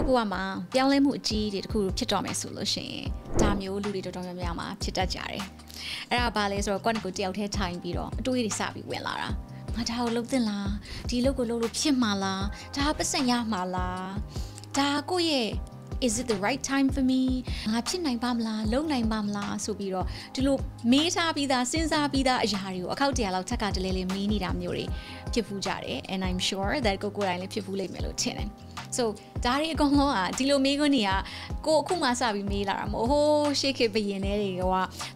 ဘဝမှာပြောင်းလဲမှုအကြီးတွေတခုဖြစ်တော့မယ်ဆိုလို့ရှိရင်ဒါမျိုးလူတွေတော်တော်များများမှာဖြစ်တတ်ကြတယ်။အဲ့ဒါဘာလဲဆိုတော့ကိုယ့်ကိုတယောက်တည်းထိုင်ပြီးတော့အတွေးတွေစပြီးဝင်လာတာ။ငါဒါကိုလုပ်သင့်လား။ဒီလုပ်ကိုလုပ်လို့ဖြစ်မှာလား။ဒါပတ်စံရမှာလား။ဒါကိုယ့်ရဲ့Is it the right time for me ငါဖြစ်နိုင်ပါမလားလုပ်နိုင်ပါမလားဆိုပြီးတော့ဒီလိုမေးထားပြီးသားစဉ်းစားပြီးသားအရာတွေကိုအခောက်တရာလောက်ထက်ကတလဲလေးမေးနေတာမျိုးတွေဖြစ်ဖူးကြတယ် and I'm sure that ကိုယ်တိုင်လည်းဖြစ်ဖူးလိမ့်မယ်လို့ထင်တယ်so ဒါတွေအကုန်လုံးကဒီလိုမေးခွန်းတွေကကိုအခုမှစပြီးမေးလာတာမဟုတ်ဟိုးရှေ့ခေတ်ဘယင်တွေက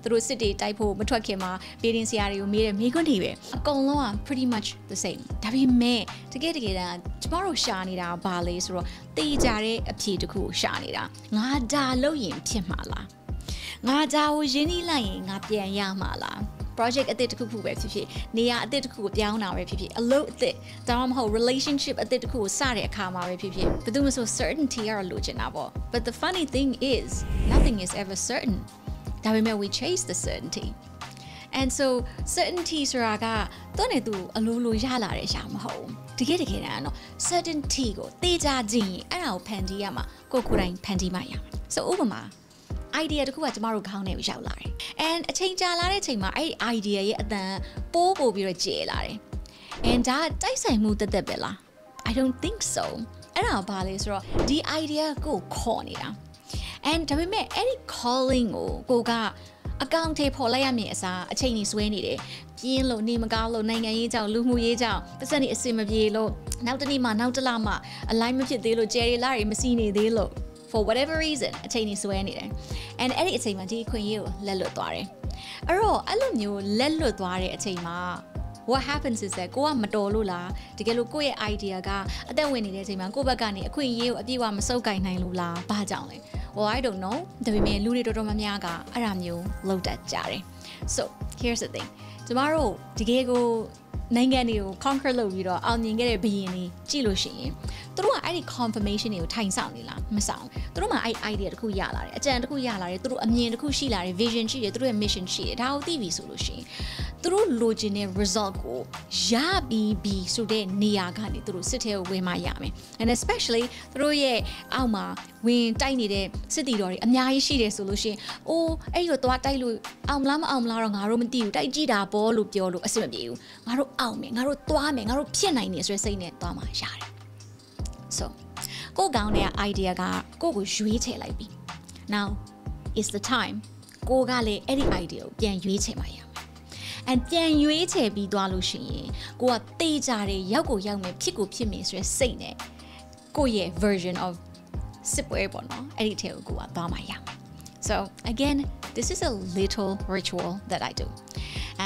သူတို့စစ်တွေတိုက်ဖို့မထွက်ခင်မှာဘေးဒင်းဆရာတွေကိုမေးတဲ့မေးခွန်းတွေပဲအကုန်လုံးက pretty much the same ဒါပေမဲ့တကယ်တမ်းကျမတို့ရှာနေတာဘာလဲဆိုတော့တေးကြတဲ့အဖြေတစ်ခုကိုရှာနေတာငါဒါလုပ်ရင်ဖြစ်မှာလားငါဒါကိုရင်းနှီးလိုက်ရင်ငါပြန်ရမှာလား project အသစ်တစ်ခုခုပဲဖြစ်ဖြစ်နေရာအသစ်တစ်ခုကိုပြောင်းတာပဲဖြစ်ဖြစ်အလုပ်အသစ်ဒါမှမဟုတ် relationship အသစ်တစ်ခုကိုစတဲ့အခါမှာပဲဖြစ်ဖြစ်ဘယ်သူမှဆို certainty ရလို့ချင်တာပေါ့ but the funny thing is nothing is ever certain ဒါပေမဲ့ we chase the certainty and so certainty ဆိုတာကတော့နေသူအလိုလိုရလာတဲ့အရာမဟုတ်ဘူးတကယ်တမ်းတော့ certainty ကိုသိကြခြင်းအဲ့ဒါကိုဖန်တီးရမှာကိုယ်တိုင်ဖန်တီးမှရမယ် so ဥပမာidea တခုကကျမတို့ခေါင်းထဲကိုရောက်လာတယ် and အချိန်ကြာလာတဲ့အချိန်မှာအဲ့ idea ရဲ့အတန်ပိုးပြီးတော့ကျယ်လာတယ် and ဒါတိုက်ဆိုင်မှုတက်ပဲလား I don't think so အဲ့ဒါဘာလဲဆိုတော့ဒီ idea ကိုခေါ်နေတာ and ဒါပေမဲ့အဲ့ဒီ calling ကိုကအကောင့်ထဲပေါ်လိုက်ရမည်အစားအချိန်ကြီးဆွဲနေတယ်ပြင်းလို့နေမကောင်းလို့နိုင်ငံရေးကြောင့်လူမှုရေးကြောင့်ပတ်စံနေအစင်မပြေလို့နောက်တစ်နေ့မှနောက်တစ်လမှအလိုက်မဖြစ်သေးလို့ကျယ်ရီလာတွေမစီးနေသေးလို့for whatever reason အချိန်ကြီးဆွဲနေတယ် and အဲ့ဒီအချိန်မှာဒီအခွင့်အရေးကိုလက်လွတ်သွားတယ်အဲ့တော့အဲ့လိုမျိုးလက်လွတ်သွားတဲ့အချိန်မှာ what happens is that ကိုကမတော်လို့လားတကယ်လို့ကိုယ့်ရဲ့ idea ကအသက်ဝင်နေတဲ့အချိန်မှာကိုယ့်ဘက်ကနေအခွင့်အရေးကိုအပြည့်အဝမစုပ်ကိုင်နိုင်လို့လားဘာကြောင့်လဲ well I don't know ဒါပေမဲ့လူတွေတော်တော်များများကအဲ့ဒါမျိုးလုပ်တတ်ကြတယ် so here's the thing ကျမတို့တကယ်ကိုနိုင်ငံတွေကို conquer လုပ်ပြီးတော့အောင်မြင်ခဲ့တဲ့ဘယင်တွေကြည့်လို့ရှိရင်သူတို့ကအဲ့ဒီ confirmation တွေကိုထိုင်ဆောင်နေလားမဆောင်သူတို့မှအဲ့ idea တခုရလာတယ်အကြံတခုရလာတယ်သူတို့အမြင်တခုရှိလာတယ် vision ရှိတယ်သူတို့ရဲ့ mission ရှိတယ်ဒါကိုသိပြီဆိုလို့ရှိရင်သူတို့လိုချင်တဲ့ result ကိုရပြီးဆိုတဲ့နေရာကနေသူတို့စစ်ထဲကိုဝင်မှရမယ် and especially သူတို့ရဲ့အောက်မှာဝင်တိုက်နေတဲ့စစ်တီတော်တွေအများကြီးရှိတယ်ဆိုလို့ရှိရင်အိုးအဲ့ဒီတော့သွားတိုက်လို့အောင်မလားမအောင်မလားတော့ငါတို့မသိဘူးတိုက်ကြည့်တာပေါ့လို့ပြောလို့အဆင်မပြေဘူးငါတို့အောင်မယ်ငါတို့သွားမယ်ငါတို့ဖြစ်နိုင်တယ်ဆိုတဲ့စိတ်နဲ့သွားမှရတယ် so ကိုကောင်းတဲ့ idea ကကိုကိုရွေးချယ်လိုက်ပြီ now is the time ကိုကလည်းအဲ့ဒီ idea ကိုပြန်ရွေးချယ်မှရမယ် and ပြန်ရွေးချယ်ပြီးသွားလို့ရှိရင်ကိုကတေးကြတယ်ရောက်ကိုရောက်မယ်ဖြစ်ကိုဖြစ်မယ်ဆိုတဲ့စိတ်နဲ့ကိုရဲ့ version of စစ်ပွဲပေါ့နော်အဲ့ဒီထဲကိုကိုကသွားမှရမယ် so again this is a little ritual that I do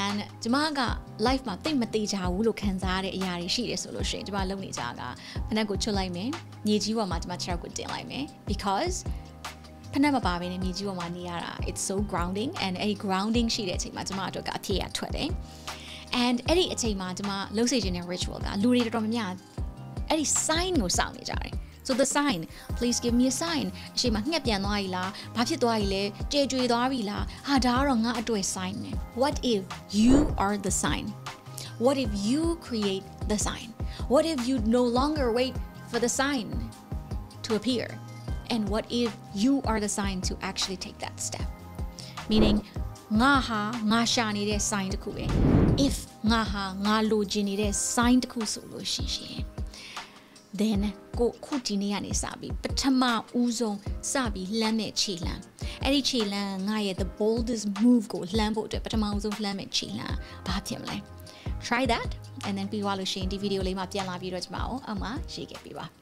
and ကျမက life မှာတိတ်မသေးကြဘူးလို့ခံစားရတဲ့အရာတွေရှိတယ်ဆိုလို့ရှိရင်ကျမလုပ်နေကြတာဖနက်ကိုချွတ်လိုက်မယ်မြေကြီးပေါ်မှာကျမခြေထောက်ကိုတင်လိုက်မယ် because ဖနက်မပါဘဲနဲ့မြေကြီးပေါ်မှာနေရတာ it's so grounding and အဲ့ဒီ grounding ရှိတဲ့အချိန်မှာကျမတို့ကအဖြစ်ရထွက်တယ် and အဲ့ဒီအချိန်မှာကျမလုပ်စေချင်တဲ့ ritual ကလူတွေတော်တော်များများအဲ့ဒီ sign ကိုစောင့်နေကြတယ်So the sign, please give me a sign. အရှိမငှက်ပြန်သွားပြီလားဘာဖြစ်သွားပြီလဲကြဲကြွေသွားပြီလားဟာဒါကတော့ငါအတွက် sign နဲ့ What if you are the sign? What if you create the sign? What if you no longer wait for the sign to appear? And what if you are the sign to actually take that step? Meaning ငါရှာနေတဲ့ sign တခုပဲ if ငါလိုချင်နေတဲ့ sign တခုဆိုလို့ရှိရင်then ကိုခုဒီနေ့ကနေစပြီးပထမဦးဆုံးစပြီးလှမ်းမဲ့ခြေလှမ်းအဲ့ဒီခြေလှမ်းငါရဲ့ the boldest move ကိုလှမ်းဖို့အတွက်ပထမဦးဆုံးလှမ်းမဲ့ခြေလှမ်းဘာဖြစ်မလဲ try that and then ပြီးသွားလို့ရှိရင်ဒီဗီဒီယိုလေးမှာပြန်လာပြီးတော့ကျွန်မအောင်အမှရေးခဲ့ပေးပါ